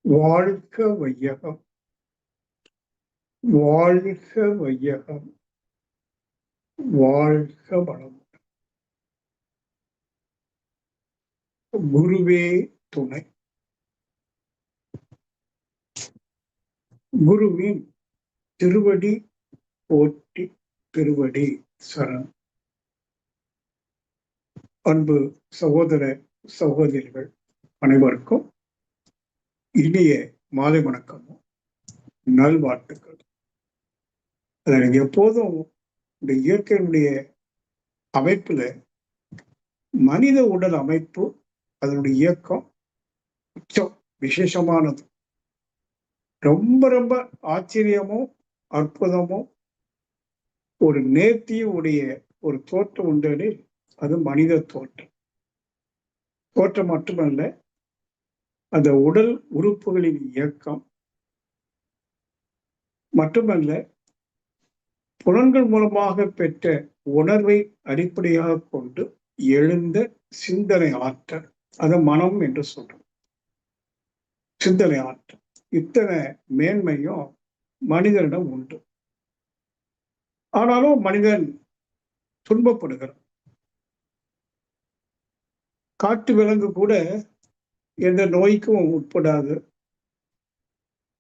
வாழ்க வையகம், வாழ்க வையகம், வாழ்க வளம். குருவே துணை. குருவின் திருவடி போற்றி, திருவடி சரண். அன்பு சகோதர சகோதரிகள் அனைவருக்கும் இனிய மாலை வணக்கமும் நல்வாழ்த்துக்கள். அதில் எப்போதும் இந்த இயற்கையினுடைய அமைப்புல மனித உடல் அமைப்பு, அதனுடைய இயக்கம் உச்சம் விசேஷமானது. ரொம்ப ரொம்ப ஆச்சரியமும் அற்புதமும் ஒரு நேர்த்தியும் உடைய ஒரு தோற்றம் உண்டு. அது மனித தோற்றம். தோற்றம் மட்டுமல்ல, அந்த உடல் உறுப்புகளின் இயக்கம் மட்டுமல்ல, புலன்கள் மூலமாக பெற்ற உணர்வை அடிப்படையாக கொண்டு எழுந்த சிந்தனை ஆற்றல், அதை மனம் என்று சொல்றோம். சிந்தனை ஆற்றல், இத்தனை மேன்மையும் மனிதனிடம் உண்டு. ஆனாலும் மனிதன் துன்பப்படுகிறான். காட்டு விலங்கு கூட எந்த நோய்க்கும் உட்படாது,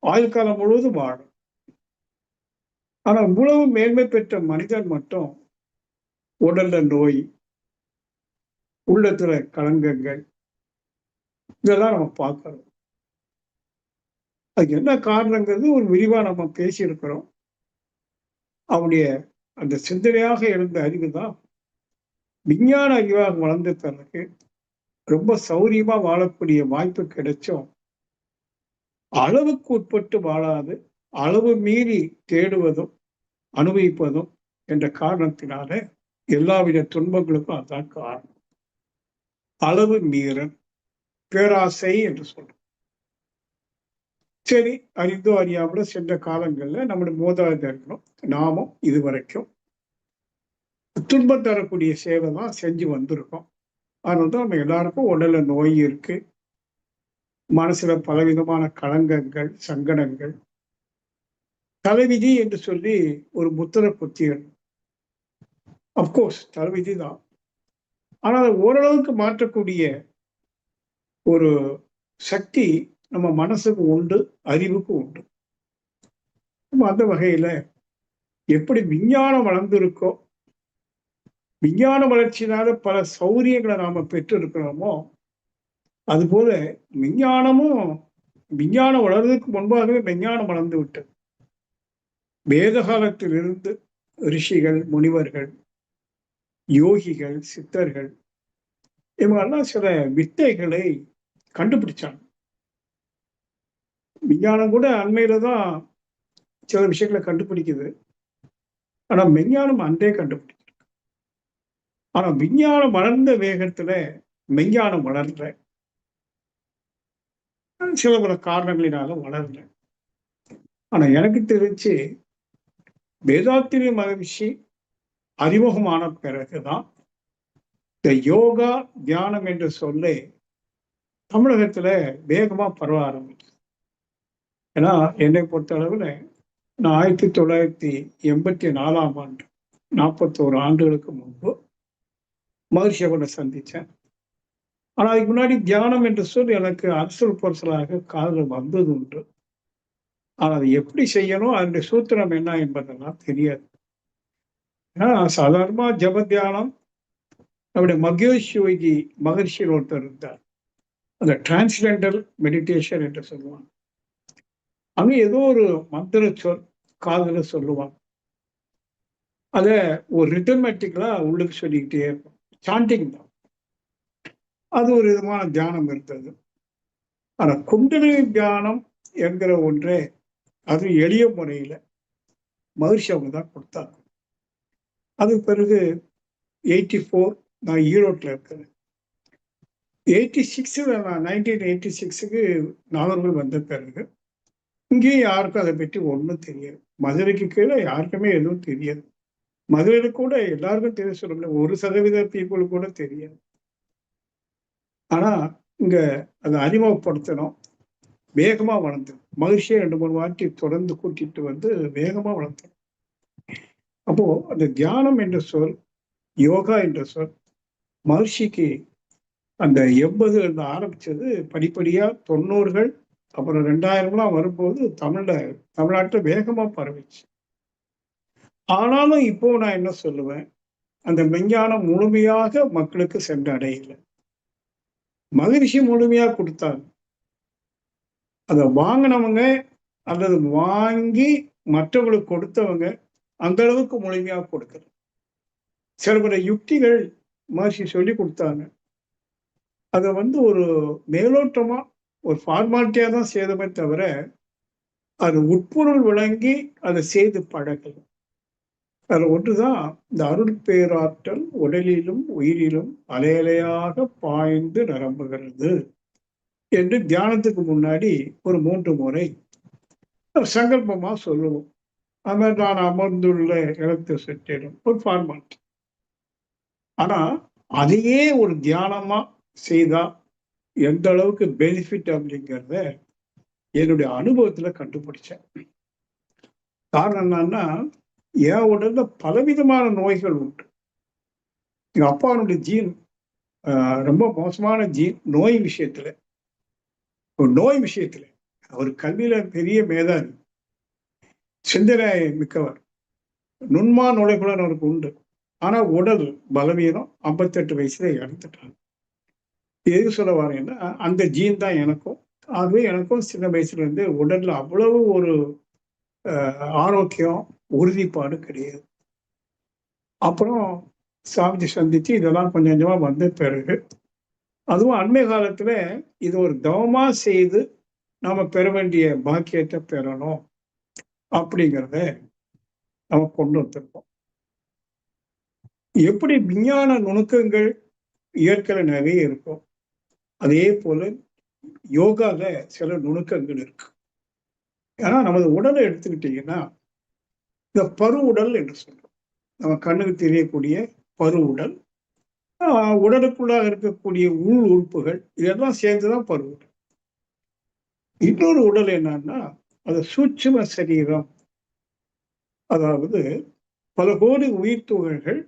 ஆயுள் காலம் முழுவதும் வாழும். ஆனா இவ்வளவு மேன்மை பெற்ற மனிதன் மட்டும் உடல்ல நோய், உள்ளத்துல களங்கங்கள், இதெல்லாம் நம்ம பார்க்கிறோம். அதுக்கு என்ன காரணங்கிறது ஒரு விரிவா நம்ம பேசி இருக்கிறோம். அவனுடைய அந்த சிந்தனையாக எழுந்த அறிவு தான் விஞ்ஞான அறிவாக வளர்ந்த பிறகு ரொம்ப சௌரியமா வாழக்கூடிய வாய்ப்பு கிடைச்சும், அளவுக்கு உட்பட்டு வாழாது, அளவு மீறி தேடுவதும் அனுபவிப்பதும் என்ற காரணத்தினால எல்லாவித துன்பங்களுக்கும் அதுதான் காரணம். அளவு மீறல், பேராசை என்று சொல்றோம். சரி, அறிந்தோ அறியாமலோ சென்ற காலங்கள்ல நம்முடைய மூதாதையர்களும் நாமும் இதுவரைக்கும் துன்பம் தரக்கூடிய சேவை தான் செஞ்சு வந்திருக்கோம். அதனால தான் நம்ம எல்லாருக்கும் உடல்ல நோய் இருக்கு, மனசுல பலவிதமான களங்கங்கள், சங்கடங்கள், தலைவிதி என்று சொல்லி ஒரு முத்திர குத்திகள். அப்கோர்ஸ் தலைவிதி தான். ஆனால் ஓரளவுக்கு மாற்றக்கூடிய ஒரு சக்தி நம்ம மனசுக்கு உண்டு, அறிவுக்கு உண்டு. அந்த வகையில எப்படி விஞ்ஞானம் வளர்ந்திருக்கோ, விஞ்ஞான வளர்ச்சியினால பல சௌரியங்களை நாம பெற்று இருக்கிறோமோ, அதுபோல விஞ்ஞானம் வளர்வதற்கு முன்பாகவே விஞ்ஞானம் வளர்ந்து விட்டது. வேத காலத்திலிருந்து ரிஷிகள், முனிவர்கள், யோகிகள், சித்தர்கள், இவங்கெல்லாம் சில வித்தைகளை கண்டுபிடிச்சாங்க. விஞ்ஞானம் கூட அண்மையில தான் சில விஷயங்களை கண்டுபிடிக்குது. ஆனா விஞ்ஞானம் அன்றே கண்டுபிடிச்சு. ஆனா விஞ்ஞானம் வளர்ந்த வேகத்துல மெஞ்ஞானம் வளரல. சில பல காரணங்களினால வளரல. ஆனா எனக்கு தெரிஞ்சு வேதாத்திரி மகரிஷி அறிமுகமான பிறகுதான் இந்த யோகா தியானம் என்ற சொல்லை தமிழகத்துல வேகமா பரவ ஆரம்பிச்சு. ஏன்னா என்னை பொறுத்த அளவுல நான் 1984ஆம் ஆண்டு, 41 ஆண்டுகளுக்கு முன்பு மகரிஷியோட சந்திச்சேன். ஆனா அதுக்கு முன்னாடி தியானம் என்று சொல்லி எனக்கு அரசல் பொருசலாக காதல் வந்தது உண்டு. ஆனா அதை எப்படி செய்யணும், அதனுடைய சூத்திரம் என்ன என்பதெல்லாம் தெரியாது. ஏன்னா சாதாரணமா ஜப தியானம், நம்முடைய மகேஷ் யோகி மகர்ஷியில் ஒருத்தர் இருந்தார், அந்த டிரான்ஸ்டெண்டல் மெடிடேஷன் என்று சொல்லுவாங்க. அங்க ஏதோ ஒரு மந்திர சொல் காதல சொல்லுவாங்க. அத ஒரு ரிதமேட்டிக்கலா உள்ளுக்கு சொல்லிக்கிட்டே இருக்கும். சாண்டிங் தான். அது ஒரு விதமான தியானம் இருந்தது. ஆனா குண்டலினி தியானம் என்கிற ஒன்றே, அது எளிய முறையில மகர்ஷி அவங்க தான் கொடுத்தாங்க. அதுக்கு பிறகு 84 நான் ஈரோட்டில் இருக்கிறேன். 1986க்கு நாகர்கோவில் வந்த பிறகு இங்கேயும் யாருக்கும் அதை பற்றி ஒன்றும் தெரியாது. மதுரைக்கு கீழே யாருக்குமே எதுவும் தெரியாது. மதுரையில கூட எல்லாருக்கும் தெரிய சொல்ல முடியாது, 1% பீப்புள் கூட தெரியாது. ஆனா இங்க அதை அறிமுகப்படுத்தணும், வேகமா வளர்ந்தது. மகிழ்ச்சியை 2, 3 வாட்டி தொடர்ந்து கூட்டிட்டு வந்து வேகமா வளர்ந்தது. அப்போ அந்த தியானம் என்ற சொல், யோகா என்ற சொல் மகிழ்ச்சிக்கு அந்த 80 ஆரம்பிச்சது படிப்படியா 90கள் அப்புறம் 2000லாம் வரும்போது தமிழ்நாட்டுல வேகமா பரவிச்சு. ஆனாலும் இப்போ நான் என்ன சொல்லுவேன், அந்த விஞ்ஞானம் முழுமையாக மக்களுக்கு சென்றடையல. மகிழ்ச்சி முழுமையா கொடுத்தாங்க. அத வாங்கினவங்க அல்லது வாங்கி மற்றவங்களுக்கு கொடுத்தவங்க அந்த அளவுக்கு முழுமையா கொடுக்கல. சில பல யுக்திகள் மகர்ஷி சொல்லி கொடுத்தாங்க. அதை வந்து ஒரு மேலோட்டமா ஒரு ஃபார்மாலிட்டியா தான் செய்தமே தவிர அது உட்பொருள் விளங்கி அதை செய்து பழகல. அதுல ஒன்றுதான் இந்த அருள் பேராற்றல் உடலிலும் உயிரிலும் அலையலையாக பாய்ந்து நிரம்புகிறது என்று தியானத்துக்கு முன்னாடி ஒரு 3 முறை சங்கல்பமா சொல்லுவோம். அந்த நான் அமர்ந்துள்ள இடத்தை சுற்றிடும் ஒரு ஃபார்மாலிட்டி. ஆனா அதையே ஒரு தியானமா செய்தா எந்த அளவுக்கு பெனிஃபிட் அப்படிங்கிறத என்னுடைய அனுபவத்துல கண்டுபிடிச்சேன். காரணம் என்னன்னா, என் உடல்ல பலவிதமான நோய்கள் உண்டு. எங்க அப்பாவுடைய ஜீன் ரொம்ப மோசமான ஜீன் நோய் விஷயத்துல. அவர் கல்வியில பெரிய மேதாவி, சிந்தனை மிக்கவர், நுண்மா நுழைப்புலன் அவருக்கு உண்டு. ஆனா உடல் பலவீனம், 58 வயசுல இறந்துட்டாங்க. எதுக்கு சொல்ல வரேன்னா, அந்த ஜீன் தான் எனக்கும். ஆகவே எனக்கும் சின்ன வயசுல இருந்து உடல்ல அவ்வளவு ஒரு ஆரோக்கியம், உறுதிப்பாடு கிடையாது. அப்புறம் சாமிஜி சந்திச்சு இதெல்லாம் கொஞ்சம் கொஞ்சமா வந்த பிறகு, அதுவும் அண்மை காலத்துல இது ஒரு தவமா செய்து நாம பெற வேண்டிய பாக்கியத்தை பெறணும் அப்படிங்கிறத நம்ம கொண்டு வந்திருக்கோம். எப்படி விஞ்ஞான நுணுக்கங்கள் இயற்கையில நிறைய இருக்கும், அதே போல யோகால சில நுணுக்கங்கள் இருக்கு. ஏன்னா நமது உடலை எடுத்துக்கிட்டீங்கன்னா, இந்த பரு உடல் என்று சொல்றோம். நம்ம கண்ணுக்கு தெரியக்கூடிய பரு உடல், உடலுக்குள்ளாக இருக்கக்கூடிய உள் உறுப்புகள் இதெல்லாம் சேர்ந்துதான் பரு உடல். இன்னொரு உடல் என்னன்னா, அது சூட்சும சரீரம். அதாவது பல கோடி உயிர் துகள்கள்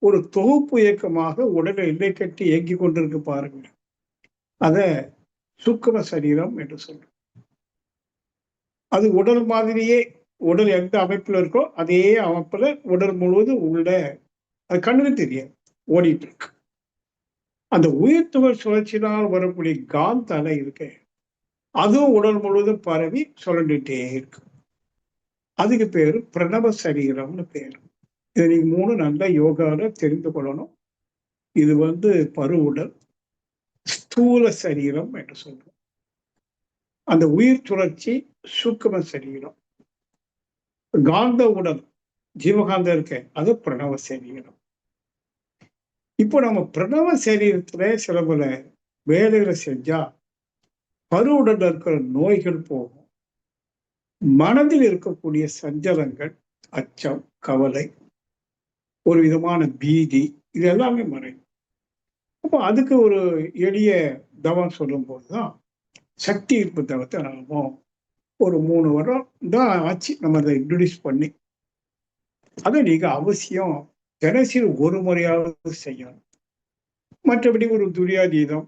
ஒரு தொகுப்பு இயக்கமாக உடலை எல்லை கட்டி இயங்கிக் கொண்டிருக்கு பாருங்க. அத சூக்கும சரீரம் என்று சொல்றோம். அது உடல் மாதிரியே, உடல் எந்த அமைப்புல இருக்கோ அதே அமைப்புல உடல் முழுவதும் உள்ள, அது கண்ணுக்கு தெரியாது, ஓடிட்டு இருக்கு. அந்த உயிர் துகள் சுழற்சினால் வரக்கூடிய காந்த அலை இருக்கு, அதுவும் உடல் முழுவதும் பரவி சுழண்டுட்டே இருக்கு. அதுக்கு பேரு பிரணவ சரீரம்னு பேரு. இதை நீங்க 3 நல்ல யோகால தெரிந்து கொள்ளணும். இது வந்து பரு உடல், ஸ்தூல சரீரம் என்று சொல்றோம். அந்த உயிர் சுழற்சி சூக்கும சரீரம். காந்த உடல், ஜீவகாந்தம் இருக்க, அது பிரணவ சரீரம். இப்போ நம்ம பிரணவ சரீரத்துல சில பல வேலைகளை செஞ்சா பரு உடல்ல இருக்கிற நோய்கள் போகும். மனதில் இருக்கக்கூடிய சஞ்சலங்கள், அச்சம், கவலை, ஒரு விதமான பீதி, இது எல்லாமே மறையும். அப்போ அதுக்கு ஒரு எளிய தவம் சொல்லும் போதுதான் சக்தி ஈர்ப்பு தவத்தை நாம ஒரு 3 வருடம் தான் ஆச்சு நம்ம அதை இன்ட்ரடியூஸ் பண்ணி. அதை நீங்க அவசியம் தினசரி ஒரு முறையாவது செய்யணும். மற்றபடி ஒரு துரியாதீதம்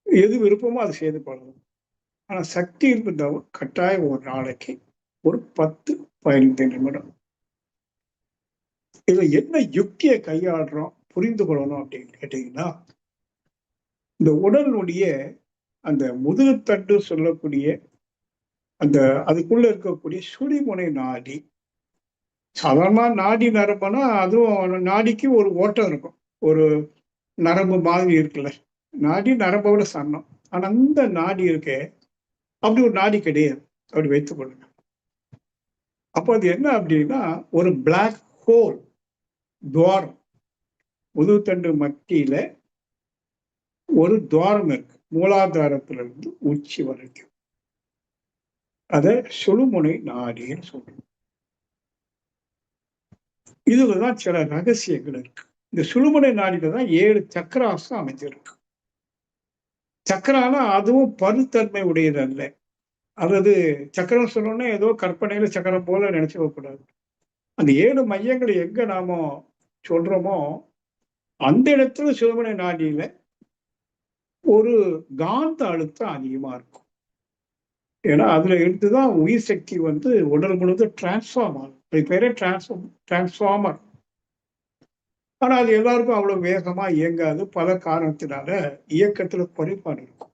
எது விருப்பமோ அதை செய்து கொள்ளணும். ஆனா சக்தி ஈர்ப்பு தவம் கட்டாயம் ஒரு நாளைக்கு ஒரு 10-15 நிமிடம். இதுல என்ன யுக்தியை கையாளுறோம் புரிந்து கொள்ளணும் அப்படின்னு கேட்டீங்கன்னா, இந்த உடலுடைய அந்த முதுகுத்தண்டு சொல்லக்கூடிய அந்த அதுக்குள்ள இருக்கக்கூடிய சுழிமுனை நாடி, சாதாரணமா நாடி நரம்புனா அதுவும் நாடிக்கு ஒரு ஓட்டம் இருக்கும், ஒரு நரம்பு மாதிரி இருக்குல்ல, நாடி நரம்பை விட சன்னம். ஆனா அந்த நாடி இருக்கே, அப்படி ஒரு நாடி கிடையாது, அப்படி வைத்துக் கொள்ளுங்க. அப்போ அது என்ன அப்படின்னா, ஒரு பிளாக் ஹோல், துவாரம், முதுகுத்தண்டு மத்தியில ஒரு துவாரம் இருக்கு, மூலாதாரத்திலிருந்து உச்சி வரைக்கும். அத சுழுமுனை நாடின்னு சொல்றோம். இதுலதான் சில ரகசியங்கள் இருக்கு. இந்த சுழுமுனை நாடியில தான் 7 சக்கராசம் அமைஞ்சிருக்கு. சக்கரானா அதுவும் பருத்தன்மை உடையது அல்ல. அல்லது சக்கரம் சொன்னோன்னே ஏதோ கற்பனையில சக்கரம் போல நினைச்சுக்க கூடாது. அந்த 7 மையங்கள் எங்க நாம சொல்றோமோ, அந்த இடத்துல சிவமனை நாடியில ஒரு காந்த அழுத்தம் அதிகமா இருக்கும். ஏன்னா அதுல இருந்துதான் உயிர் சக்தி வந்து உடல் முழுவதும் டிரான்ஸ்ஃபார்ம் ஆகும். அதுக்கு பேரே டிரான்ஸ்ஃபார்மர். ஆனா அது எல்லாருக்கும் அவ்வளவு வேகமா இயங்காது. பல காரணத்தினால இயக்கத்துல குறைபாடு இருக்கும்.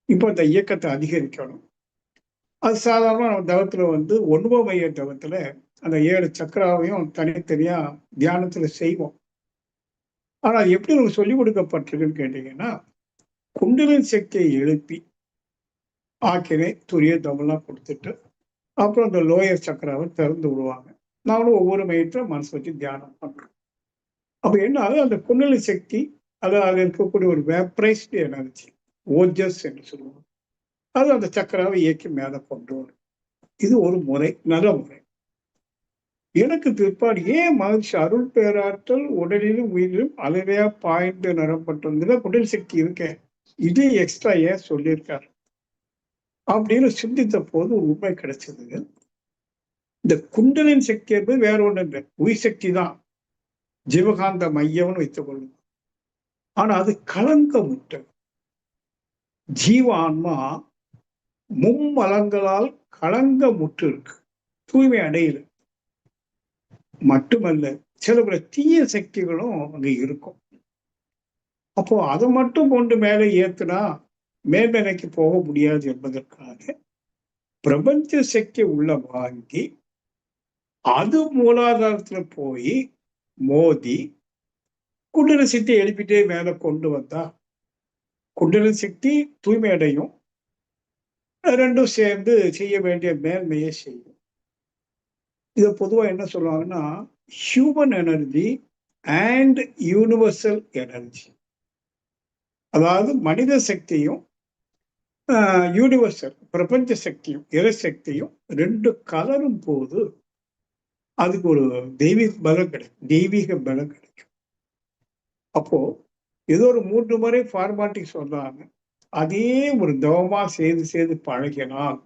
இப்ப இந்த இயக்கத்தை அதிகரிக்கணும். அது சாதாரணமா நம்ம தவத்துல வந்து ஒன்பது மைய தவத்துல அந்த 7 சக்கராவையும் தனித்தனியா தியானத்துல செய்வோம். ஆனா அது எப்படி நமக்கு சொல்லிக் கொடுக்கப்பட்டிருக்குன்னு கேட்டீங்கன்னா, குண்டலினி சக்தியை எழுப்பி ஆக்கினை, துரிய, தமெல்லாம் கொடுத்துட்டு, அப்புறம் இந்த லோயர் சக்கராவை திறந்து விடுவாங்க. நானும் ஒவ்வொரு மையத்திலும் மனசு வச்சு தியானம் பண்றோம். அப்ப என்ன ஆகுது, அந்த குண்டலினி சக்தி அதாவது இருக்கக்கூடிய ஒரு வேப்பரைஸ்டு எனர்ஜி, ஓஜஸ் என்று சொல்லுவாங்க. அது அந்த சக்கராவை இயக்கி மேல கொண்டு வரும். இது ஒரு முறை, நல்ல முறை. எனக்கு பிற்பாடு ஏன் மகிழ்ச்சி அருள் பேராற்றல் உடலிலும் உயிரிலும் அளவையா பாய்ந்து நிரப்பட்டிருந்ததுல குண்டலினி சக்தி இருக்கேன், இது எக்ஸ்ட்ரா ஏன் சொல்லியிருக்காரு அப்படின்னு சிந்தித்த போது ஒரு உண்மை கிடைச்சதுங்க. இந்த குண்டலின் சக்தி என்பது வேற ஒண்ணு இல்லை, உயிர் சக்தி தான். ஜீவகாந்த மையம்னு வைத்துக் கொள்ளுங்க. ஆனா அது களங்கமுற்ற ஜீவ ஆன்மா மும்மலங்களால் களங்கமுற்று இருக்கு, தூய்மை அடையல. மட்டுமல்ல, சில பல தீய சக்திகளும் அங்க இருக்கும். அப்போ அதை மட்டும் கொண்டு மேலே ஏத்துனா மேல்நிலைக்கு போக முடியாது என்பதற்காக பிரபஞ்ச சக்தி உள்ள வாங்கி அது மூலாதாரத்துல போய் மோதி குண்டலினி சக்தியை எழுப்பிட்டே மேல கொண்டு வந்தா குண்டலினி சக்தி தூய்மை அடையும். ரெண்டும் சேர்ந்து செய்ய வேண்டிய மேன்மையை செய்யும். இதை பொதுவா என்ன சொல்லுவாங்கன்னா, human energy and universal energy. அதாவது மனித சக்தியும் யூனிவர்சல் பிரபஞ்ச சக்தியும் இறைசக்தியும் ரெண்டு கலரும் போது அதுக்கு ஒரு தெய்வீக பலம் கிடைக்கும், தெய்வீக பலம் கிடைக்கும். அப்போ ஏதோ ஒரு 3 முறை ஃபார்மாலிட்டி சொல்றாங்க, அதே ஒரு தவமா செய்து செய்து பழகினால்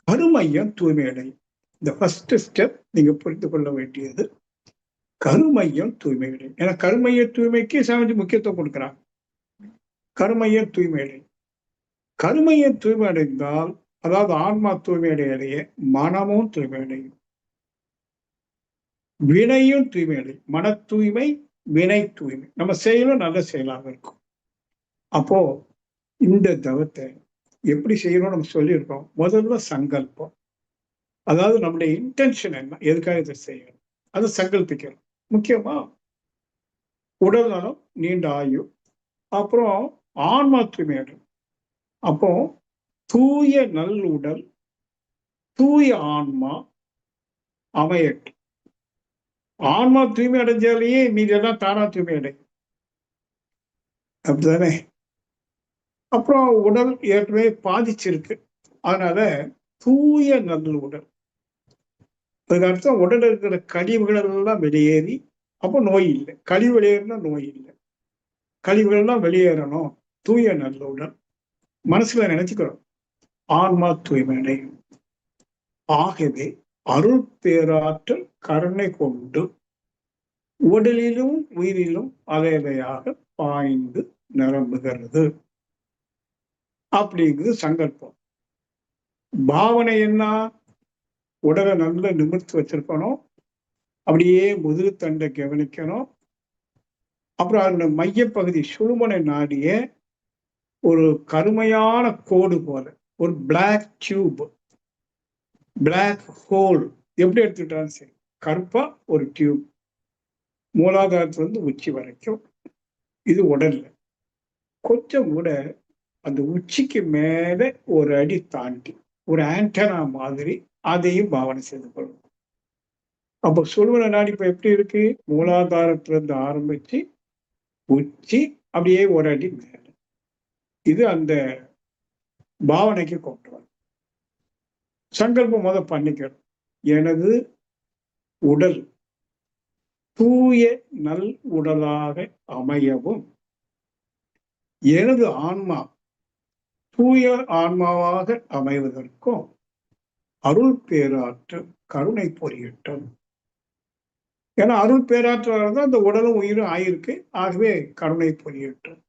கருமையம் தூய்மை அடையும். இந்த ஃபர்ஸ்ட் ஸ்டெப் நீங்க புரிந்து கொள்ள வேண்டியது, கருமையம் தூய்மை அடையும். ஏன்னா கருமைய தூய்மைக்கு சாமிஜி முக்கியத்துவம் கொடுக்குறாங்க. கருமையம் தூய்மை அடையும். கருமையம் தூய்மை அடைந்தால், அதாவது ஆன்மா தூய்மை அடைய மனமும் தூய்மை அடையும், வினையும் தூய்மை அடையும். மன தூய்மை, வினை தூய்மை, நம்ம செயலும் நல்ல செயலாக இருக்கும். அப்போ இந்த தவத்தை எப்படி செய்யணும் நம்ம சொல்லியிருக்கோம். முதல்ல சங்கல்பம், அதாவது நம்முடைய இன்டென்ஷன் என்ன, எதுக்காக இதை செய்யணும் அதை சங்கல்பிக்கணும். முக்கியமா உடல் நலம், நீண்ட ஆயு, அப்புறம் ஆன்மா தூய்மை அடையும். அப்போ தூய நல் உடல், தூய ஆன்மா அமையட்டும். ஆன்மா தூய்மை அடைஞ்சாலேயே மீதி எல்லாம் தானா தூய்மை அடையும், அப்படிதானே? அப்புறம் உடல் ஏற்கனவே பாதிச்சிருக்கு, அதனால தூய நல்ல உடல். அதுக்கு அர்த்தம் உடல் இருக்கிற கழிவுகள் எல்லாம் வெளியேறி, அப்போ நோய் இல்லை. கழிவு வெளியேறினா நோய் இல்லை. கழிவுகள் எல்லாம் வெளியேறணும், தூய நல்ல உடல். மனசுல நினைச்சுக்கிறோம், ஆன்மா தூய்மை அடையும். ஆகவே அருள் பேராற்றல் கருணை கொண்டு உடலிலும் உயிரிலும் அலையலையாக பாய்ந்து நிரம்புகிறது அப்படிங்கிறது சங்கல்பம். பாவனை என்ன, உடலை நல்லா நிமிர்த்து வச்சிருக்கணும், அப்படியே முதுகுத்தண்டை கவனிக்கணும். அப்புறம் அதோட மையப்பகுதி சுழுமனை நாடிய ஒரு கருமையான கோடு போல ஒரு பிளாக் டியூப், பிளாக் ஹோல் எப்படி எடுத்துக்கிட்டாலும் சரி, கருப்பா ஒரு டியூப் மூலாதாரத்திலிருந்து உச்சி வரைக்கும். இது உடல்ல கொஞ்சம் கூட அந்த உச்சிக்கு மேல ஒரு அடி தாண்டி ஒரு ஆண்டனா மாதிரி அதையும் பாவனை செய்து கொள்ளும். அப்போ சுழுமனை நாடி இப்ப எப்படி இருக்கு, மூலாதாரத்திலிருந்து ஆரம்பிச்சு உச்சி அப்படியே ஒரு அடி மேல. இது அந்த பாவனைக்கு கொண்டு வரும். சங்கல்பம் முத பண்ணிக்கணும், எனது உடல் தூய நல் உடலாக அமையவும் எனது ஆன்மா தூய ஆன்மாவாக அமைவதற்கும் அருள் பேராற்றல் கருணை பொரியட்டும். ஏன்னா அருள் பேராற்றலால் தான் அந்த உடலும் உயிரும் ஆயிருக்கு. ஆகவே கருணை பொரியட்டும்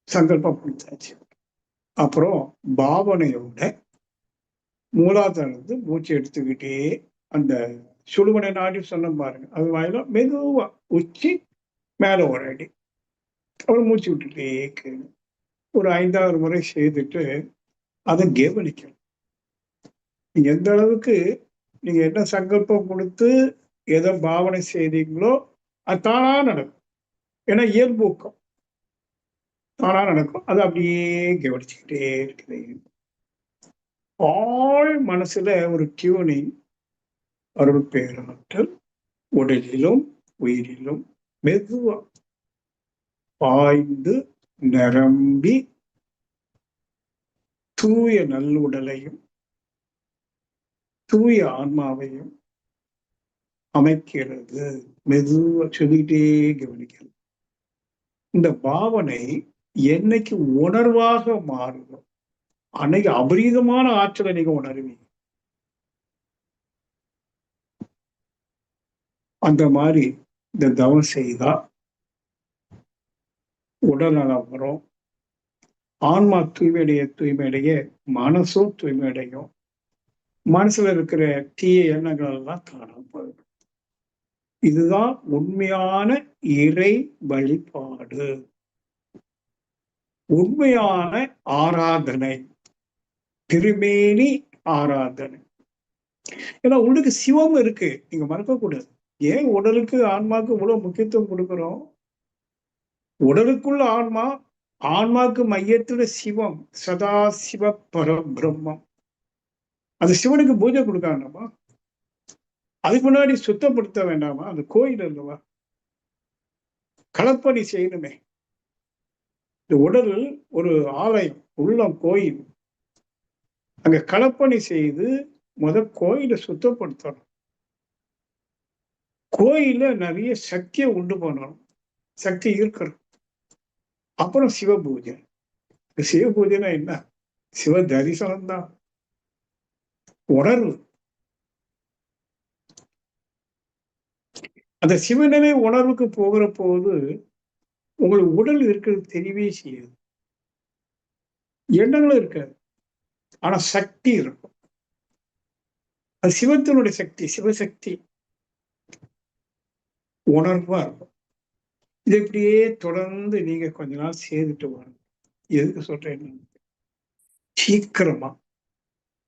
சங்கல்பம் கொடுத்தாச்சு. அப்புறம் பாவனையோட மூலாதாரத்து மூச்சு எடுத்துக்கிட்டே அந்த சுழுமனை நாடி சொன்ன பாருங்க, அது வாயில மெதுவா உச்சி மேல ஒரு அடி, அப்புறம் மூச்சு விட்டுட்டே கேளு. ஒரு 5வது முறை செய்துட்டு அதை கவனிக்கணும். நீங்க எந்த அளவுக்கு நீங்க என்ன சங்கல்பம் கொடுத்து எதை பாவனை செய்தீங்களோ அது தானா நடக்கும். ஏன்னா இயல்பூக்கம் தானா நடக்கும். அது அப்படியே கவனிச்சுக்கிட்டே இருக்குது. ஆள் மனசுல ஒரு டியூனிங் அருள் பேராற்றல் உடலிலும் உயிரிலும் மெதுவா பாய்ந்து நிரம்பி தூய நல்லுடலையும் தூய ஆன்மாவையும் அமைக்கிறது. மெதுவா சொல்லிக்கிட்டே கவனிக்கிறது. இந்த பாவனை என்னைக்கு உணர்வாக மாறுதோ அன்னைக்கு அபரீதமான ஆற்றலை நீங்க உணர்வீங்க. அந்த மாதிரி இந்த தவம் செய்தா உடல் நலம் வரும். ஆன்மா தூய்மையடைய மனசும் தூய்மையடையும். மனசுல இருக்கிற தீய எண்ணங்கள் எல்லாம் காணாம போயிடும். இதுதான் உண்மையான இறை வழிபாடு, உண்மையான ஆராதனை, திருமேனி ஆராதனை. ஏன்னா உள்ளுக்கு சிவம் இருக்கு, நீங்க மறக்கக்கூடாது. ஏன் உடலுக்கு ஆன்மாவுக்கு இவ்வளவு முக்கியத்துவம் கொடுக்கிறோம்? உடலுக்குள்ள ஆன்மா, ஆன்மாவுக்கு மையத்துல சிவம், சதா சிவ பரபிரம்மம். அது சிவனுக்கு பூஜை கொடுக்க வேண்டாமா? அதுக்கு முன்னாடி சுத்தப்படுத்த வேண்டாமா? அது கோயில் அல்லவா? களப்பணி செய்யணுமே. இந்த உடல் ஒரு ஆலயம், உள்ளம் கோயில். அங்க களப்பணி செய்து கோயிலை சுத்தப்படுத்தணும். கோயில நிறைய சக்தியை உண்டு பண்ணணும், சக்தி இருக்கணும். அப்புறம் சிவ பூஜை. சிவ பூஜைனா என்ன? சிவ தரிசனம் தான், உணர்வு. அந்த சிவநிலை உணர்வுக்கு போகிற போது உங்களுக்கு உடல் இருக்கிறது தெரியவே செய்யாது, எண்ணங்களும் இருக்காது, ஆனா சக்தி இருக்கும். அது சிவத்தினுடைய சக்தி, சிவசக்தி உணர்வா இருக்கும். இது இப்படியே தொடர்ந்து நீங்க கொஞ்ச நாள் செய்துட்டு வரணும். எதுக்கு சொல்றேன்? சீக்கிரமா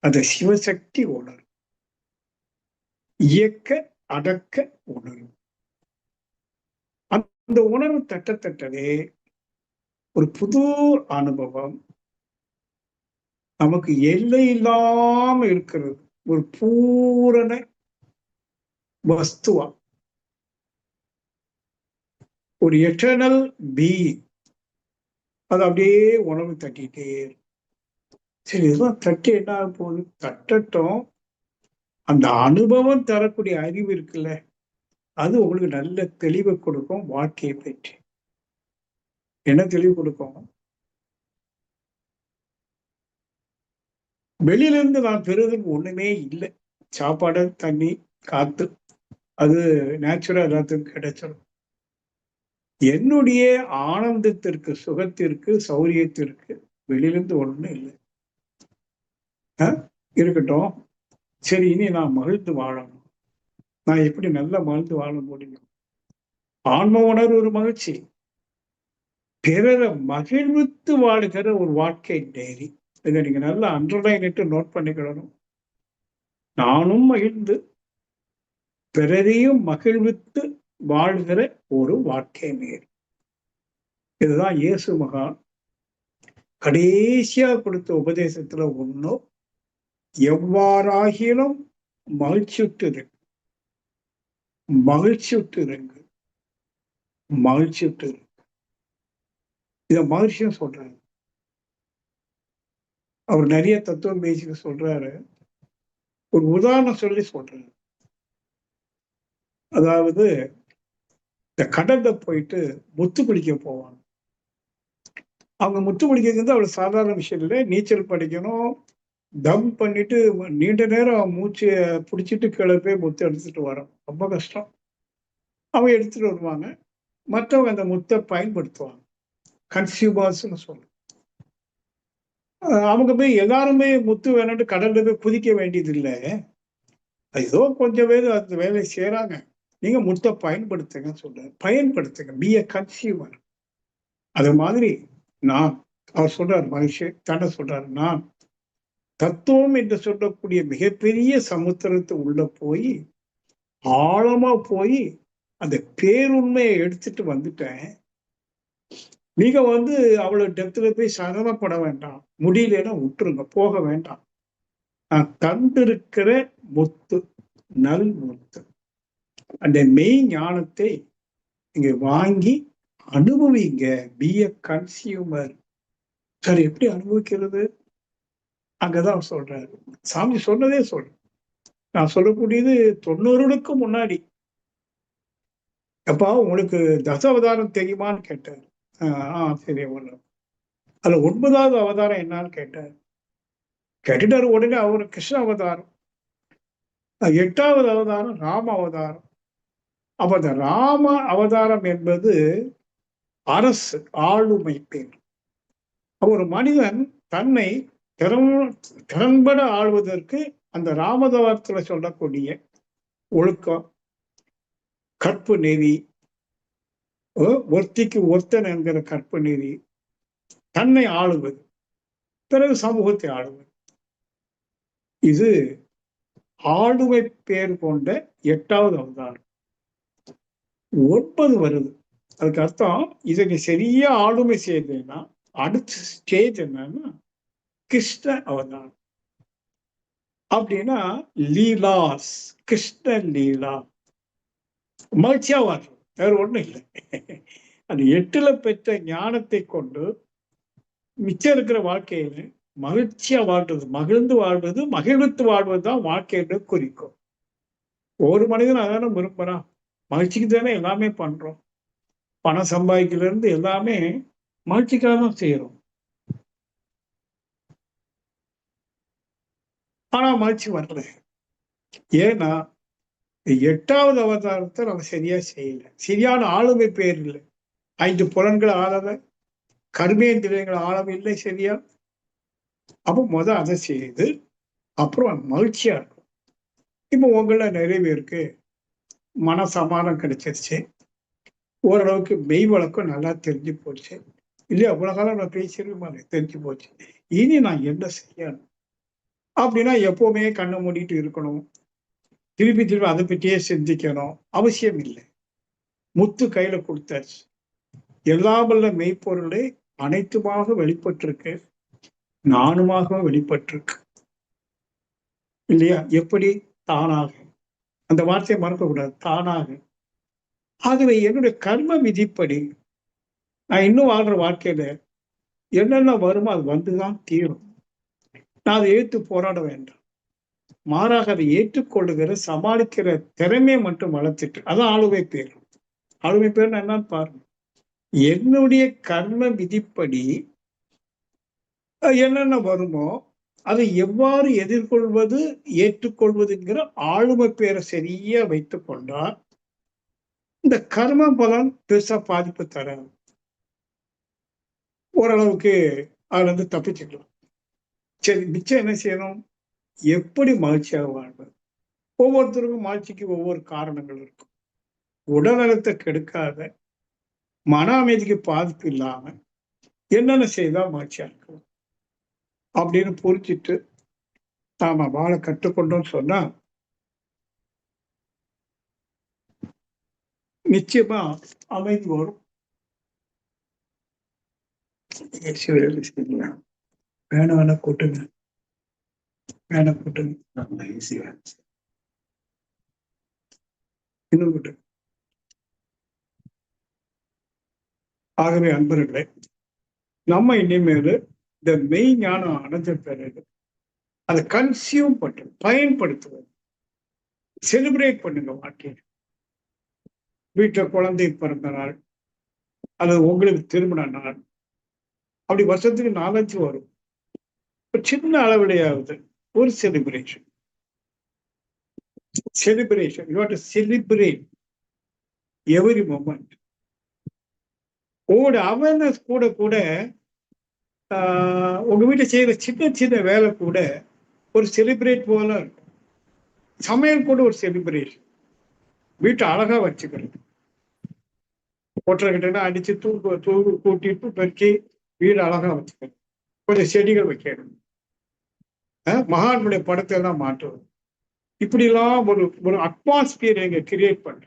அந்த சிவசக்தி உணரும், இயக்க அடக்க உணரும். அந்த உணர்வு தட்டத்தட்டவே ஒரு புது அனுபவம் நமக்கு எல்லை இல்லாம இருக்கிறது. ஒரு பூரண வஸ்துவா, ஒரு எட்டர்னல் பீயிங். அது அப்படியே உணர்வு தட்டிட்டே இருக்கும். சரி, இதெல்லாம் தட்டி என்ன ஆக போகுது? தட்டட்டும். அந்த அனுபவம் தரக்கூடிய அறிவு இருக்குல்ல, அது உங்களுக்கு நல்ல தெளிவை கொடுக்கும். வாழ்க்கையை பற்றி என்ன தெளிவு கொடுக்கும்? வெளியில இருந்து நான் பெறுவதற்கு ஒண்ணுமே இல்லை. சாப்பாடு, தண்ணி, காத்து, அது நேச்சுரலா எல்லாத்துக்கும் கிடைச்சிடும். என்னுடைய ஆனந்தத்திற்கு, சுகத்திற்கு, சௌரியத்திற்கு வெளியிலிருந்து ஒண்ணும் இல்லை. இருக்கட்டும். சரி, இனி நான் மகிழ்ந்து வாழணும். நான் எப்படி நல்லா மகிழ்ந்து வாழ முடியும்? ஆன்ம உணர்வு ஒரு மகிழ்ச்சி, பிறரை மகிழ்வித்து வாழுகிற ஒரு வாழ்க்கை நெறி. இதை நீங்க நல்லா அண்டர்லைன் இட்டு நோட் பண்ணிக்கிடணும். நானும் மகிழ்ந்து பிறரையும் மகிழ்வித்து வாழ்கிற ஒரு வாழ்க்கை நெறி. இதுதான் இயேசு மகான் கடைசியா கொடுத்த உபதேசத்துல ஒண்ணும், எவ்வாறாகிலும் மகிழ்ச்சியுற்று மகிழ்ச்சியுற்று மகிழ்ச்சியுற்று. இத மகிழ்ச்சியும் சொல்றாரு. அவர் நிறைய தத்துவம் பேசிக்க சொல்றாரு. ஒரு உதாரணம் சொல்லி சொல்றாரு. அதாவது இந்த கடல்ல போயிட்டு முத்து பிடிக்க போவாங்க. அவங்க முத்து முடிக்கிறது அவ்வளவு சாதாரண விஷயம் இல்லை. நீச்சல் படிக்கணும், தம் பண்ணிட்டு நீண்ட நேரம் மூச்சு பிடிச்சிட்டு கீழே போய் முத்து எடுத்துட்டு வரோம். ரொம்ப கஷ்டம். அவங்க எடுத்துட்டு வருவாங்க. மற்றவங்க அந்த முத்தை பயன்படுத்துவாங்க. கன்சியூமர்ஸ்ன்னு சொல்லுவோம். அவங்க போய் எல்லாருமே முத்து வேணும்னு கடல்ல போய் குதிக்க வேண்டியது இல்லை. ஏதோ கொஞ்சம் பேர் அந்த வேலையை செய்யறாங்க. நீங்க முத்தை பயன்படுத்துங்க சொல்றாரு. பயன்படுத்துங்க. பி எ கன்சியூமர். அது மாதிரி நான் அவர் சொல்றாரு, மகிழ்ச்சி தன்னை சொல்றாரு, நான் தத்துவம் என்று சொல்லக்கூடிய மிகப்பெரிய சமுத்திரத்தை உள்ள போய் ஆழமா போய் அந்த பேருண்மையை எடுத்துட்டு வந்துட்டேன். நீங்க அவ்வளவு டெப்த்ல போய் சரமப்பட வேண்டாம். முடியலன்னா விட்டுருங்க, போக வேண்டாம். நான் தந்திருக்கிற முத்து, நல் முத்து, அந்த மெய் ஞானத்தை நீங்க வாங்கி அனுபவிங்க. பி எ கன்சியூமர். சரி, எப்படி அனுபவிக்கிறது? அங்கதான் சொல்றாரு. சாமி சொன்னதே சொல்றேன். நான் சொல்லக்கூடியது 90க்கு முன்னாடி. அப்பா உங்களுக்கு தசாவதாரம் தெரியுமான்னு கேட்டார். சரி ஒண்ணு. அதுல 9வது அவதாரம் என்னன்னு கேட்டார். கேட்டுட்டாரு. உடனே அவரு கிருஷ்ண அவதாரம். 8வது அவதாரம் ராம அவதாரம். அப்ப அந்த ராம அவதாரம் என்பது அரசு, ஆளுமை பேர். ஒரு மனிதன் தன்னை திறன்பட ஆள்வதற்கு அந்த ராமதவத்துல சொல்லக்கூடிய ஒழுக்கம், கற்பு நெறி, ஒருத்திக்கு ஒருத்தன் என்கிற கற்பு நெறி, தன்னை ஆளுவது, பிறகு சமூகத்தை ஆளுவது, இது ஆளுமை பேர் கொண்ட 8வது அவதாரம். 9 வருது. அதுக்கு அர்த்தம், இதை நீ சரியா ஆளுமை செய்தேன்னா அடுத்த ஸ்டேஜ் என்னன்னா கிருஷ்ண அவதாரம். அப்படின்னா லீலாஸ், கிருஷ்ண லீலா. மகிழ்ச்சியா வாழ்றது, வேற ஒண்ணும் இல்லை. அந்த 8ல பெற்ற ஞானத்தை கொண்டு மிச்சம் இருக்கிற வாழ்க்கையில மகிழ்ச்சியா வாழ்றது, மகிழ்ந்து வாழ்வது, மகிழ்வித்து வாழ்வதுதான் வாழ்க்கையை குறிக்கும். ஒரு மனிதன் அதான விரும்புறான். மகிழ்ச்சிக்கு தானே எல்லாமே பண்றோம். பணம் சம்பாதிக்கிறதுல இருந்து எல்லாமே மகிழ்ச்சிக்காக தான் செய்யறோம். ஆனா மகிழ்ச்சி வரல. ஏன்னா 8வது அவதாரத்தை நம்ம சரியா செய்யல. சரியான ஆளுமை பேர் இல்லை. 5 புலன்கள் ஆளவை, கர்மேந்திரியங்கள் ஆளவில்லை சரியா. அப்ப அதை செய்து அப்புறம் மகிழ்ச்சியா இருக்கும். இப்போ உங்கள நிறைய பேருக்கு மன சமாதானம் கிடைச்சிருச்சு. ஓரளவுக்கு மெய் வழக்கம் நல்லா தெரிஞ்சு போச்சு. இல்லையா, அவ்வளவு காலம் நான் பேசியிருக்க தெரிஞ்சு போச்சு. இனி நான் என்ன செய்யணும் அப்படின்னா, எப்பவுமே கண்ணை மூடிட்டு இருக்கணும், திருப்பி திருப்பி அதை பற்றியே சிந்திக்கணும் அவசியம் இல்லை. முத்து கையில கொடுத்தாச்சு. எல்லாம் வல்ல மெய்ப்பொருளை அனைத்துமாக வெளிப்பட்டிருக்கு, நானுமாக வெளிப்பட்டிருக்கு. இல்லையா? எப்படி? தானாக. அந்த வார்த்தையை மறக்கக்கூடாது, தானாக. ஆகவே என்னுடைய கர்ம விதிப்படி நான் இன்னும் வாழ்ற வாழ்க்கையில என்னென்ன வருமோ அது வந்துதான் தீரும். நான் அதை ஏற்று போராட வேண்டாம். மாறாக அதை ஏற்றுக்கொள்ளுகிற சமாளிக்கிற திறமையை மட்டும் வளர்த்துட்டு, அதான் ஆளுமை பேர். ஆளுமை பேர் என்னன்னு பாருங்க. என்னுடைய கர்ம விதிப்படி என்னென்ன வருமோ அதை எவ்வாறு எதிர்கொள்வது, ஏற்றுக்கொள்வதுங்கிற ஆளுமை பேரை சரியா வைத்துக் கொண்டால் இந்த கர்ம பலன் பெருசா பாதிப்பு தர ஓரளவுக்கு அதுல இருந்து தப்பிச்சுக்கலாம். சரி, மிச்சம் என்ன செய்யணும்? எப்படி மகிழ்ச்சியாக வாழ்வது? ஒவ்வொருத்தருக்கும் மகிழ்ச்சிக்கு ஒவ்வொரு காரணங்கள் இருக்கும். உடல்நலத்தை கெடுக்காத, மன அமைதிக்கு பாதிப்பு இல்லாம என்னென்ன செய்தா மகிழ்ச்சியா இருக்கும் அப்படின்னு புரிஞ்சிட்டு நாம வாழ கற்றுக்கொண்டோம்னு சொன்னா நிச்சயமா அமைதி வரும். வேணா கூட்டுங்க, வேணா கூட்டுங்க, இன்னும் கூட்டுங்க. ஆகவே அன்பர்களே, நம்ம இனிமேல் இந்த மெய் ஞானம் அடைஞ்ச பிறகு அதை கன்சியூம் பண்ணு, பயன்படுத்துவது, செலிப்ரேட் பண்ணுங்க வாழ்க்கையில். வீட்டுல குழந்தை பிறந்த நாள் அல்லது உங்களுக்கு திருமண நாள் அப்படி வருஷத்துக்கு 4-5 வரும். ஒரு சின்ன அளவிடையாவது ஒரு celebration. You have to celebrate every moment. உங்களோட அவேர்னஸ் கூட கூட உங்க வீட்டை செய்யற சின்ன சின்ன வேலை கூட ஒரு செலிப்ரேட் போல இருக்கும். சமையல் கூட ஒரு செலிப்ரேஷன். வீட்டை அழகா வச்சுக்கிறது, ஒற்றரை அடிச்சு கூட்டிட்டு பெருக்கி வீடு அழகா வச்சுக்கணும். கொஞ்சம் செடிகள் வைக்கணும், மகான்களுடைய படத்தை எல்லாம் மாற்றுவது, இப்படிலாம் ஒரு ஒரு அட்மாஸ்பியர் எங்க கிரியேட் பண்ண.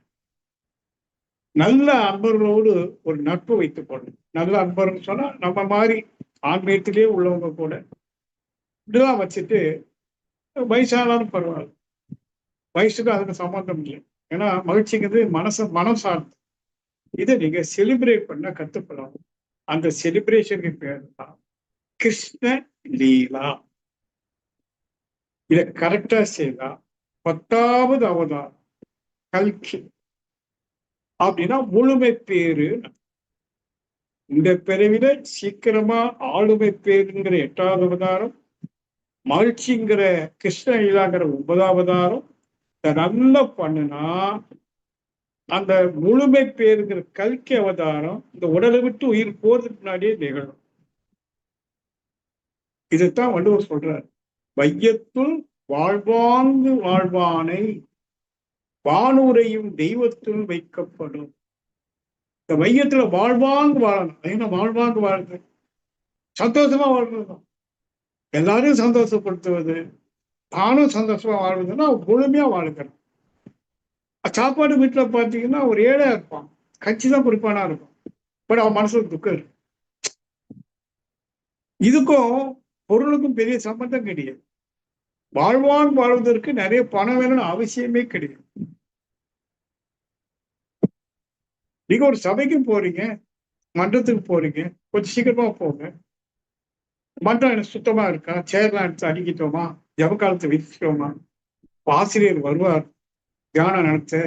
நல்ல அன்பர்களோடு ஒரு நட்பு வைத்துக் கொள்ளணும். நல்ல அன்பர்கள் சொன்னா நம்ம மாதிரி ஆன்மீகத்திலே உள்ளவங்க கூட இப்படிலாம் வச்சுட்டு, வயசானாலும் பரவாயில்ல, வயசுக்கு அதுக்கு சம்பந்தம் இல்லை. ஏன்னா மகிழ்ச்சிங்கிறது மனம் சார்ந்து. இதை நீங்க செலிப்ரேட் பண்ண கத்துக்கலாம். அந்த செலிப்ரேஷனுக்கு பேர் தான் கிருஷ்ண லீலா. இதை கரெக்டா செய்தா 10வது அவதாரம் கல்கி அப்படின்னா முழுமை பேரு. இந்த பிறவில சீக்கிரமா ஆளுமை பேருங்கிற 8வது அவதாரம், மகிழ்ச்சிங்கிற கிருஷ்ண லீலாங்கிற 9வது அவதாரம் நல்லா பண்ணுனா அந்த முழுமை பேருங்கிற கல்கி அவதாரம் இந்த உடலை விட்டு உயிர் போறதுக்கு முன்னாடியே நிகழும். இதைத்தான் வள்ளுவர் சொல்றார், வையத்துள் வாழ்வாங்கு வாழ்வானை வானூரையும் தெய்வத்துள் வைக்கப்படும். இந்த வையத்துல வாழ்வாங்கு வாழணும். என்ன வாழ்வாங்கு வாழ்றது? சந்தோஷமா வாழ்றதுதான். எல்லாரையும் சந்தோஷப்படுத்துவது, தானும் சந்தோஷமா வாழ்வதுன்னா முழுமையா வாழ்க்கணும். சாப்பாடு வீட்டுல பாத்தீங்கன்னா ஒரு ஏழையா இருப்பான், கட்சி தான் குறிப்பானா இருக்கும், பட் அவன் மனசுல துக்கம் இருக்கு. இதுக்கும் பொருளுக்கும் பெரிய சம்பந்தம் கிடையாது. வாழ்வதற்கு நிறைய பணம் வேணும்னு அவசியமே கிடையாது. நீங்க ஒரு சபைக்கு போறீங்க, மன்றத்துக்கு போறீங்க, கொஞ்சம் சீக்கிரமா போங்க. மன்றம் எனக்கு சுத்தமா இருக்கா, சேர்லாம் எடுத்து அடிக்கிட்டோமா, ஜபக்காலத்தை விதிச்சிட்டோமா, ஆசிரியர் வருவார் தியானம் நடத்த,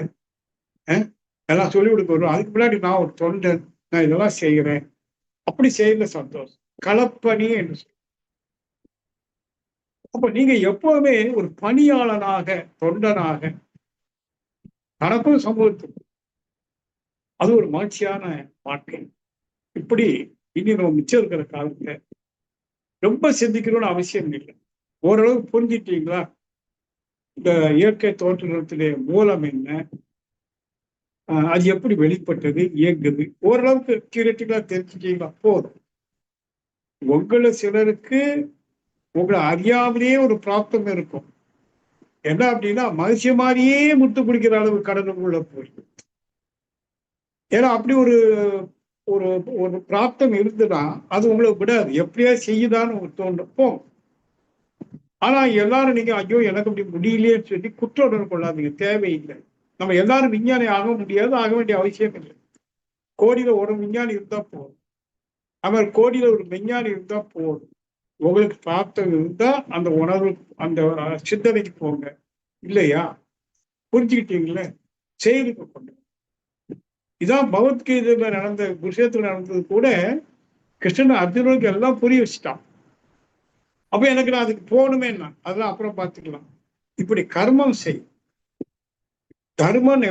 எல்லாம் சொல்லி கொடுக்க வரும். அதுக்கு முன்னாடி நான் ஒரு தொண்டன், நான் இதெல்லாம் செய்கிறேன், அப்படி செய்யல சந்தோஷம். களப்பணி என்று சொல்ல. அப்ப நீங்க எப்பவுமே ஒரு பணியாளனாக, தொண்டனாக நடக்கும் சமூகத்துக்கு, அது ஒரு மகிழ்ச்சியான வாழ்க்கை. இப்படி இனி நம்ம மிச்சம் இருக்கிற காலத்துல ரொம்ப சிந்திக்கணும்னு அவசியம் இல்லை. ஓரளவு புரிஞ்சிட்டீங்களா? இந்த இயற்கை தோற்றத்திலே மூலம் என்ன, அது எப்படி வெளிப்பட்டது, இயங்குது, ஓரளவுக்கு தியரிட்டிக்கலா தெரிஞ்சுட்டீங்களா? போதும். உங்களை சிலருக்கு உங்களை அறியாமலேயே ஒரு பிராப்தம் இருக்கும். என்ன அப்படின்னா மனுஷ மாதிரியே முத்து குடிக்கிற அளவு கடலுக்குள்ள போய், ஏன்னா அப்படி ஒரு ஒரு ஒரு பிராப்தம் இருந்துன்னா அது உங்களை விடாது, எப்படியா செய்யுதான்னு உங்களுக்கு தோன்றும் போகும். ஆனா எல்லாரும் நீங்க ஐயோ எனக்கு அப்படி முடியலையேன்னு சொல்லி குற்ற உணர்வு கொள்ளாதீங்க, தேவையில்லை. நம்ம எல்லாரும் விஞ்ஞானி ஆக முடியாது, ஆக வேண்டிய அவசியம் இல்லை. கோடியில ஒரு விஞ்ஞானி இருந்தா போதும், அவர் கோடியில ஒரு விஞ்ஞானி இருந்தா போதும். உங்களுக்கு பிராப்தம் இருந்தா அந்த உணர்வு, அந்த சிந்தனைக்கு போங்க. இல்லையா? புரிஞ்சுக்கிட்டீங்களே, செயலுக்கு கொண்டு. இதான் பகவத்கீதையில நடந்த விஷயத்துல நடந்தது கூட. கிருஷ்ணன் அர்ஜுனனுக்கு எல்லாம் புரிய வச்சுட்டான். அப்ப எனக்கு நான் அதுக்கு போகணுமே, அதெல்லாம் அப்புறம் பார்த்துக்கலாம். இப்படி கர்மம் செய், தர்மம்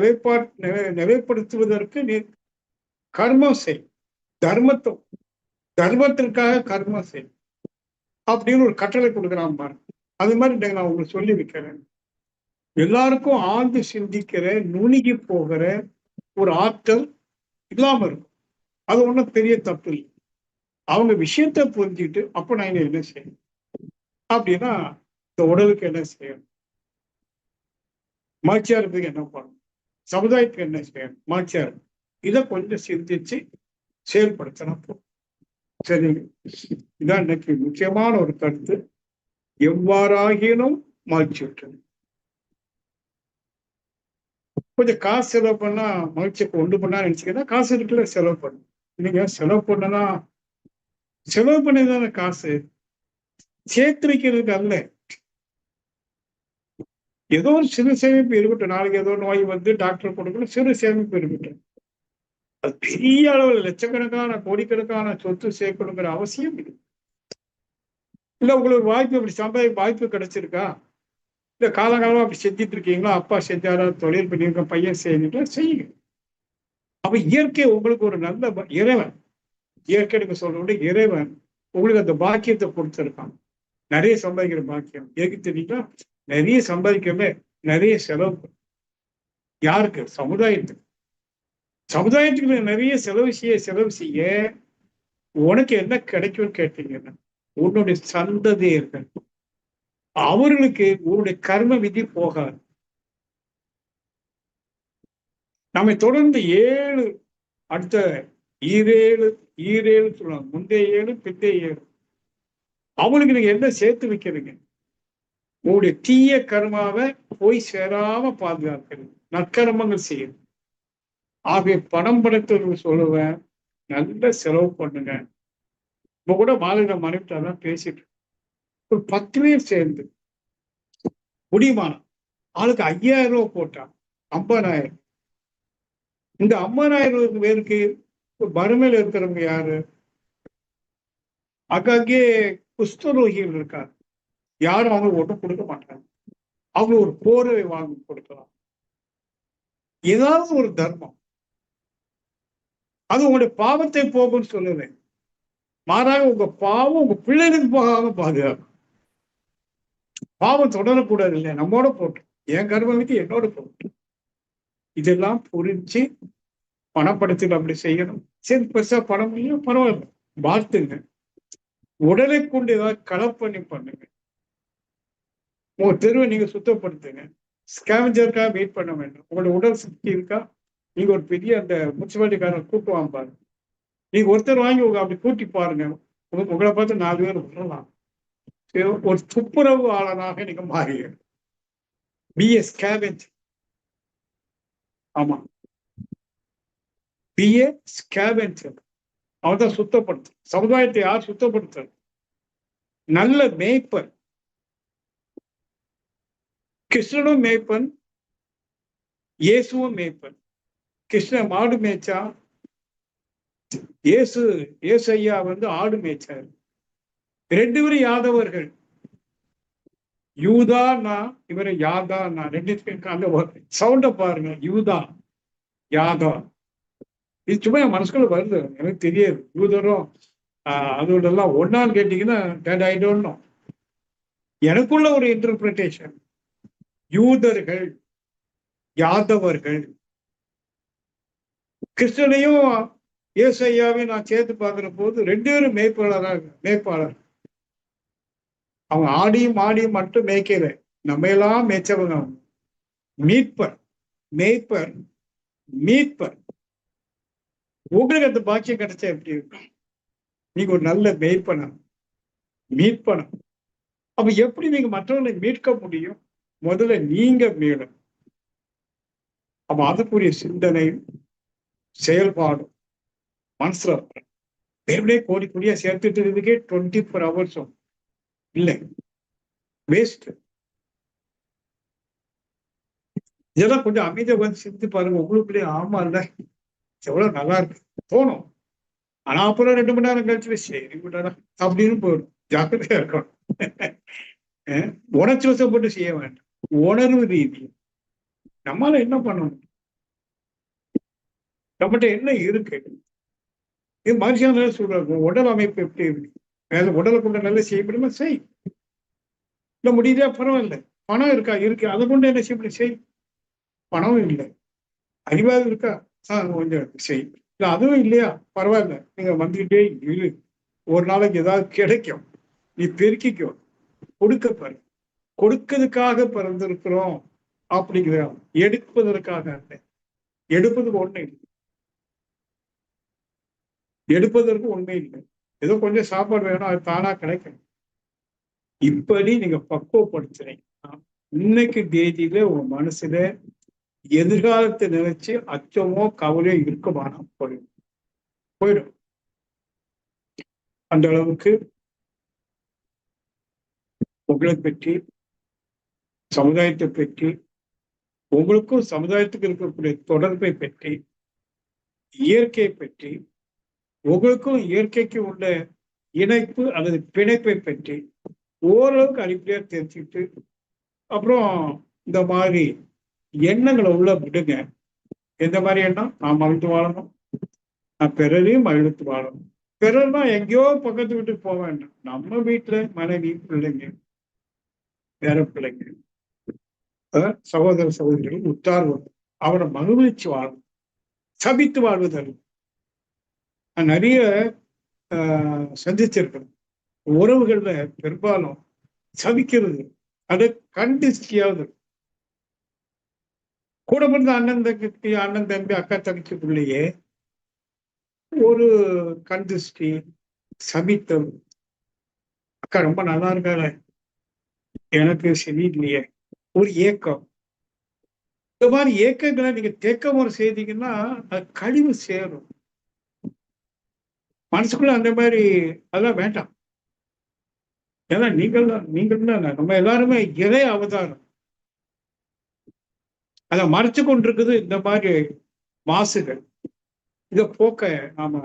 நிலைப்படுத்துவதற்கு நீ கர்மம் செய், தர்மத்திற்காக கர்மம் செய் அப்படின்னு ஒரு கட்டளை கொடுக்குறான் பாருங்க. அது மாதிரி நான் உங்களுக்கு சொல்லி வைக்கிறேன். எல்லாருக்கும் ஆழ்ந்து சிந்திக்கிற, நுணுகி போகிற ஒரு ஆற்றல் இல்லாம இருக்கும். அது ஒன்றும் பெரிய தப்பு இல்லை. அவங்க விஷயத்த புரிஞ்சுக்கிட்டு அப்ப நான் என்ன செய்யணும் அப்படின்னா, இந்த உடலுக்கு என்ன செய்யணும், மகிழ்ச்சியா இருப்பதுக்கு என்ன பண்ணணும், சமுதாயத்துக்கு என்ன செய்யணும், மகிழ்ச்சியா இருக்கும், இதை கொஞ்சம் சிந்திச்சு செயல்படுத்தினா போதும். சரி, இதான் இன்னைக்கு முக்கியமான ஒரு கருத்து. எவ்வாறாகினும் மகிழ்ச்சி விட்டது. கொஞ்சம் காசு செலவு பண்ணா மகிழ்ச்சியை கொண்டு பண்ணா நினைச்சுக்கிட்டா காசு இருக்குல்ல, செலவு பண்ணும். நீங்க செலவு பண்ணனா செலவு பண்ணதான காசு சேர்த்து வைக்கிறதுக்கு அல்ல. ஏதோ ஒரு சிறு சேமிப்பு இருக்கட்டும், நாளைக்கு ஏதோ நோய் வந்து டாக்டர் கொடுக்கணும், சிறு சேமிப்பு இருக்கட்டும். அது பெரிய அளவில் லட்சக்கணக்கான கோடிக்கணக்கான சொத்து சேர்க்கணுங்கிற அவசியம் இல்லை. இல்ல உங்களுக்கு வாய்ப்பு அப்படி சம்பாதிக்க வாய்ப்பு கிடைச்சிருக்கா, இல்ல காலகாலமா அப்படி செஞ்சுட்டு இருக்கீங்களா, அப்பா செஞ்சாரா, தொழில் பண்ணியிருக்க, பையன் செய்யுங்களா, செய்யுங்க. அப்ப இயற்கை உங்களுக்கு ஒரு நல்ல இறைவன், இயற்கைக்கு சொல்ற விட இறைவன் உங்களுக்கு அந்த பாக்கியத்தை கொடுத்திருக்கான். நிறைய சம்பாதிக்கிற பாக்கியம் எதுக்கு தெரியுங்களா? நிறைய சம்பாதிக்கவே நிறைய செலவு. யாருக்கு? சமுதாயத்துக்கு. சமுதாயத்துக்கு நிறைய செலவு செய்ய உனக்கு என்ன கிடைக்கும்னு கேட்டீங்கன்னா, உன்னுடைய சந்ததியர்கள் அவர்களுக்கு உன்னுடைய கர்ம விதி போகாது. நம்மை தொடர்ந்து 7 அடுத்த ஈரேழு ஈரேழு சொல்லுவாங்க, முந்தைய 7 பிந்தைய 7. அவனுக்கு நீங்க என்ன சேர்த்து வைக்கிறீங்க? உங்களுடைய தீய கர்மாவை போய் சேராம பாதுகாக்கிறது, நற்கர்மங்கள் செய்யுது. ஆகிய பணம் படைத்தவர்கள் சொல்லுவேன், நல்ல செலவு பண்ணுங்க. இப்ப கூட மாநில மனைவிட்டாதான் பேசிட்டு ஒரு 10 பேர் சேர்ந்து முடியுமான ஆளுக்கு 5000 ரூபாய் போட்டான், 50,000. இந்த 50,000 பேருக்கு வறுமையில இருக்கிறவங்க யாரு? அங்கங்கே குஷ்டரோகிகள் இருக்காங்க, யாரும் அவங்க ஒன்றும் கொடுக்க மாட்டாங்க. அவங்க ஒரு போர்வை வாங்கி கொடுக்கலாம். ஏதாவது ஒரு தர்மம், அது உங்களுடைய பாவத்தை போகும்னு சொல்லலை, மாறாக உங்க பாவம் உங்க பிள்ளைகளுக்கு போகாம பாதுகாக்கும். பாவம் தொடரக்கூடாது இல்லையா, நம்மோட போட்டு என் கர்மவிதி என்னோட போட்டு இதெல்லாம் புரிஞ்சு பணப்படுத்திட்டு அப்படி செய்யணும். சரி, பெருசா பணம் இல்லையா, பரவாயில்ல, வாழ்த்துங்க. உடலை கொண்டு ஏதாவது கலெக்ட் பண்ணி பண்ணுங்க. உங்க தெருவை நீங்க சுத்தப்படுத்துங்க. ஸ்கேவஞ்சருக்காக வெயிட் பண்ண வேண்டும். உங்களோட உடல் சக்தி இருக்கா, நீங்க ஒரு பெரிய அந்த முனிசிபாலிட்டிக்காரர் கூட்டுவாங்க பாருங்க, நீங்க ஒருத்தர் வாங்கி உங்க அப்படி கூட்டி பாருங்க, உங்களை பார்த்து 4 பேர் வரலாம். ஒரு துப்புரவு ஆளனாக நீங்க மாறிய பிஎஸ் ஸ்கேவெஞ்ச். ஆமா, பிஏ ஸ்கேவெஞ்சர். அவன் தான் சுத்தப்படுத்து. சமுதாயத்தை யார் சுத்தப்படுத்த? நல்ல மேய்ப்பன். கிருஷ்ணனும் மேய்ப்பன், இயேசுவும் மேய்ப்பன். கிருஷ்ணன் மாடு மேய்ச்சா, இயேசு ஐயா ஆடு மேய்ச்சாரு. 2 பேரும் யாதவர்கள். யூதான்னா இவரை யாதான்னா, 2 அந்த சவுண்ட பாருங்க, யூதா யாதா. இது சும்மா என் மனசுக்குள்ள வருது, எனக்கு தெரியாது. யூதரும் அதோட எல்லாம் ஒன்னான்னு கேட்டீங்கன்னா ஐ டோன்ட் நோ. எனக்குள்ள ஒரு இன்டர்பிரிட்டேஷன். யூதர்கள், யாதவர்கள். கிருஷ்ணனையும் இயேசு ஐயாவையும் நான் சேர்த்து பார்க்கிற போது 2 பேரும் மேய்ப்பாளர். அவங்க ஆடியும் மட்டும் மேய்க்கல, நம்ம எல்லாம் மேய்ச்சவங்க. மீட்பர், மேய்ப்பர், மீட்பர். உங்களுக்கு அந்த பாக்கியம் கிடைச்சா எப்படி இருக்கும்? நீங்க ஒரு நல்ல மேய்ப்பனம், மீட்பனம். அப்ப எப்படி நீங்க மற்றவர்களை மீட்க முடியும்? முதல்ல நீங்க மீளும். அப்ப அதுக்குரிய சிந்தனை, செயல்பாடும் மனசுல வெறுமனே கோடி கோடியா சேர்த்துட்டு இருந்ததுக்கே 24 hours இல்லை, வேஸ்ட். இதெல்லாம் கொஞ்சம் அமைதியா வந்து சிந்தித்து பாருங்க. உங்களுக்குள்ளே ஆமா இல்ல, எவ்வளவு நல்லா இருக்கு தோணும். ஆனா அப்புறம் 2 மணி நேரம் கழிச்சு சரி விட்டாரா அப்படின்னு போயிடும். ஜாக்கிரதையா இருக்கணும். உணர்ச்சி வசப்பட்டு செய்ய வேண்டாம், உணர்வு ரீதி. நம்மளால என்ன பண்ணணும்? நம்மகிட்ட என்ன இருக்கு? இது மனுஷன் சொல்றாங்க, உடல் அமைப்பு எப்படி இருக்கு, உடலை கொண்டு நல்லா செய்ய முடியுமா, செய். இல்ல முடியுதா, பரவாயில்ல. பணம் இருக்கா, இருக்கு, அதை கொண்டு என்ன செய்ய முடியும், செய். பணம் இல்லை, அறிவாக இருக்கா, கொஞ்சம் செய். இல்ல அதுவும் இல்லையா, பரவாயில்ல, நீங்க வந்துகிட்டே இரு, ஒரு நாளைக்கு ஏதாவது கிடைக்கும், நீ பெருக்கிக்கோ. கொடுக்க பாரு, கொடுக்கிறதுக்காக பிறந்திருக்கிறோம் அப்படிங்கிற, எடுப்பதற்காக அல்ல. எடுப்பதுக்கு ஒண்ணு இல்லை, எடுப்பதற்கு உண்மை இல்லை. ஏதோ கொஞ்சம் சாப்பாடு வேணும், அது தானா கிடைக்கும். இப்படி நீங்க பக்குவப்படுத்துறீங்க, இன்னைக்கு தேதியில உங்க மனசுல எதிர்காலத்தை நினைச்சு அச்சமோ கவலையோ இருக்குமானா போயிடும். அந்த அளவுக்கு உங்களை பற்றி, சமுதாயத்தை பற்றி, உங்களுக்கும் சமுதாயத்துக்கு இருக்கக்கூடிய தொடர்பை பற்றி இயற்கையை பற்றி, உங்களுக்கும் இயற்கைக்கு உள்ள இணைப்பு அல்லது பிணைப்பை பற்றி ஓரளவுக்கு அடிப்படையா தெரிஞ்சுக்கிட்டு, அப்புறம் இந்த மாதிரி எண்ணங்களை உள்ள விடுங்க. எந்த மாதிரி எண்ணம்? நான் மகிழ்ந்து வாழணும், நான் பிறரையும் மகிழ்த்து வாழணும். பிறர்னா எங்கேயோ பக்கத்து வீட்டுக்கு போக வேண்டாம். நம்ம வீட்டுல மனைவி, பிள்ளைங்க, பேர பிள்ளைங்க, சகோதர சகோதரிகள், உற்றார் அவரை மகிழ்ச்சி வாழும், சபித்து வாழ்வதல். நான் நிறைய சந்திச்சிருக்கேன். உறவுகள்ல பெரும்பாலும் சபிக்கிறது, அது கண்டிஸ்டியாவது. கூட பிறந்த அண்ணன் தங்கச்சி, அண்ணன் தம்பி, அக்கா தங்கச்சிக்குள்ளேயே ஒரு கண்டிஸ்டி, சபித்தல். அக்கா ரொம்ப நல்லா இருக்காள, எனக்கு சரியில்லையே, ஒரு ஏக்கம். இந்த மாதிரி ஏக்கங்களை நீங்க தேக்கமுறை செய்தீங்கன்னா அது கழிவு சேரும் மனசுக்குள்ள. அந்த மாதிரி அதெல்லாம் வேண்டாம். ஏன்னா நீங்கள் தான் நம்ம எல்லாருமே இறை அவதாரம். அதை மறைச்சு கொண்டிருக்குது இந்த மாதிரி மாசுகள். இதை போக்க நாம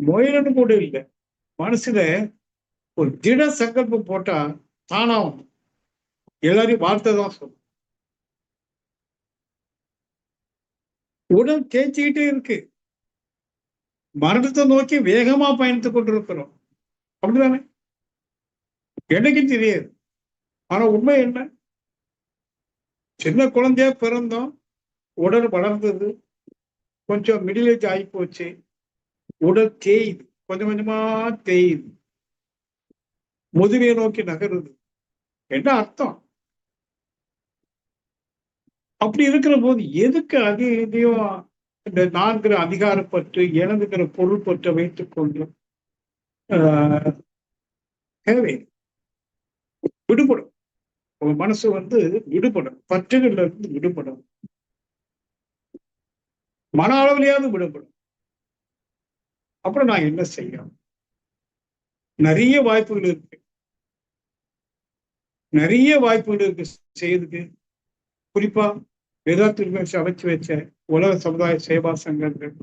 முயலன்னு கூட இல்லை. மனசுல ஒரு திட சங்கல்பம் போட்டா தானாகும். எல்லாரையும் வார்த்தை தான் சொல்லும். உடல் தேய்ச்சிக்கிட்டே இருக்கு. மரணத்தை நோக்கி வேகமா பயணித்துக் கொண்டிருக்கிறோம். அப்படிதானே? எனக்கு தெரியாது. ஆனா உண்மை என்ன? சின்ன குழந்தையா பிறந்தோம், உடல் வளர்ந்தது, கொஞ்சம் மிடில் ஏஜ் ஆகி போச்சு, உடல் தேயுது, கொஞ்சம் கொஞ்சமா தேயுது, முதுமையை நோக்கி நகருது. என்ன அர்த்தம்? அப்படி இருக்கிற போது எதுக்கு அது இதையும் இந்த நான்கிற அதிகாரப்பற்று, எனதுங்கிற பொருள் பற்றை வைத்துக் கொண்டு தேவை விடுபடும். உங்க மனசு விடுபடும், பற்றுகள்ல இருந்து விடுபடும், மன அளவிலேயாவது விடுபடும். அப்புறம் நான் என்ன செய்யணும்? நிறைய வாய்ப்புகள் இருக்கு, நிறைய வாய்ப்புகள் இருக்கு செய்யறதுக்கு. குறிப்பா வேதாத்திற்கு அமைச்சு வச்ச உலக சமுதாய சேவா சங்கங்கள்,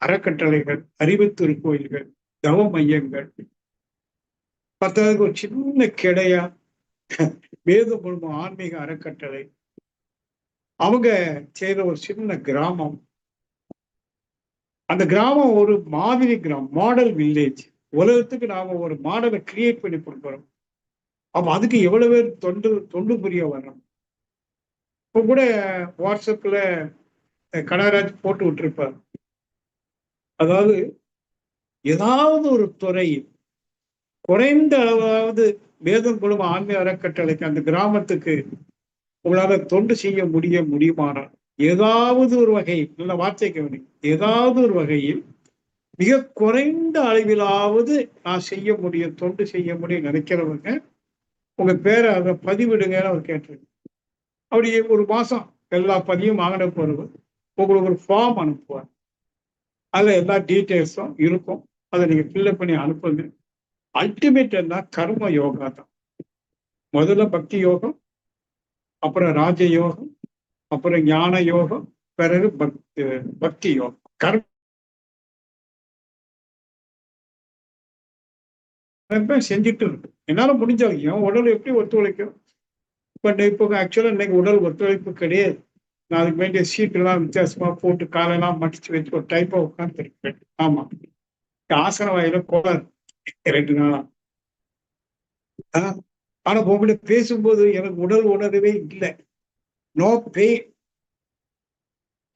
அறக்கட்டளைகள், அறிவு திருக்கோயில்கள், தவ மையங்கள், பத்தாவது ஒரு சின்ன கிடையா வேத குழுமம் ஆன்மீக அறக்கட்டளை, அவங்க செய்த ஒரு சின்ன கிராமம். அந்த கிராமம் ஒரு மாதிரி கிராமம், மாடல் வில்லேஜ். உலகத்துக்கு நாம ஒரு மாடலை கிரியேட் பண்ணி கொடுக்குறோம். அப்ப அதுக்கு எவ்வளவு பேர் தொண்டு புரிய வர்றோம். இப்போ கூட வாட்ஸ்அப்ல கனகராஜ் போட்டு விட்டுருப்பார். அதாவது ஏதாவது ஒரு துறையில் குறைந்த அளவாவது வேதம் குழும ஆன்மீக அறக்கட்டளைக்கு அந்த கிராமத்துக்கு உங்களால தொண்டு செய்ய முடியுமானால் ஏதாவது ஒரு வகையில், நல்ல வார்த்தை கவனி, ஏதாவது ஒரு வகையில் மிக குறைந்த அளவிலாவது நான் செய்ய முடியும், தொண்டு செய்ய முடியும் நினைக்கிறவங்க உங்க பேரை அதை பதிவிடுங்கன்னு அவர் கேட்டிருக்கு. அப்படி ஒரு மாசம் எல்லா பதிவும் வாங்கின பிறகு உங்களுக்கு ஒரு ஃபார்ம் அனுப்புவார். அதுல எல்லா டீட்டெயில்ஸும் இருக்கும். அதை நீங்க ஃபில்அப் பண்ணி அனுப்புங்க. அல்டிமேட் என்ன? கர்ம யோகா தான். முதல்ல பக்தி யோகம், அப்புறம் ராஜ யோகம், அப்புறம் ஞான யோகம், பிறகு பக்தி யோகம். கர்ம செஞ்சுட்டு இருக்கு. என்னால முடிஞ்சாலும் என் உடல் எப்படி ஒத்துழைக்கும்? இப்போ ஆக்சுவலா இன்னைக்கு உடல் ஒத்துழைப்பு கிடையாது. நான் அதுக்கு வேண்டிய சீட்டெல்லாம் வித்தியாசமா போட்டு காலெல்லாம் மடிச்சு வச்சு ஒரு டைப்பா உட்கார்ந்து இருக்கேன். ஆமா, ஆசன வாயில கோளாறு 2 நாளா. ஆனா உங்கள்கிட்ட பேசும்போது எனக்கு உடல் உணர்வே இல்லை. No pain.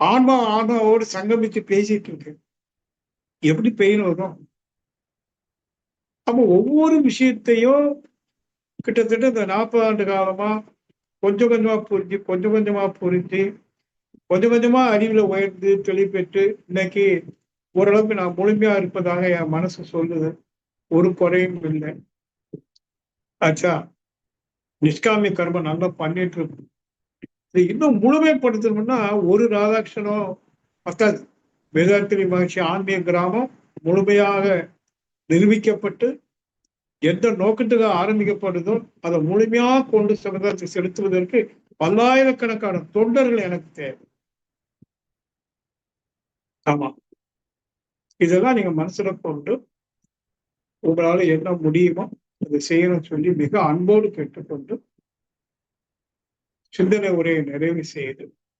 ஆன்மாவோடு சங்கமிச்சு பேசிட்டு இருக்கு. எப்படி பெயின் வரும்? அப்போ ஒவ்வொரு விஷயத்தையும் கிட்டத்தட்ட இந்த 40 ஆண்டு காலமா கொஞ்சம் கொஞ்சமா புரிஞ்சு கொஞ்சம் கொஞ்சமா அறிவுல உயர்ந்து தெளிப்பெற்று இன்னைக்கு ஓரளவுக்கு நான் முழுமையா இருப்பதாக என் மனசு சொல்லுது. ஒரு குறையும் இல்லை. ஆச்சா, நிஷ்காமி கர்மம் நல்லா பண்ணிட்டு இருக்கு. இது இன்னும் முழுமைப்படுத்தணும்னா ஒரு ராதாகிருஷ்ணனும் பத்தாது. வேதாத்திரி மகிழ்ச்சி ஆன்மீக கிராமம் முழுமையாக நிரூபிக்கப்பட்டு எந்த நோக்கத்துக்கு ஆரம்பிக்கப்படுதோ அதை முழுமையாக கொண்டு சமுதாயத்தை செலுத்துவதற்கு பல்லாயிரக்கணக்கான தொண்டர்கள் எனக்கு தேவை. ஆமா. இதெல்லாம் நீங்க மனசுல கொண்டு, உங்களால என்ன முடியுமோ அதை செய்யணும்னு சொல்லி மிக அன்போடு கேட்டுக்கொண்டு, சிந்தனை உரையை நிறைவு செய்து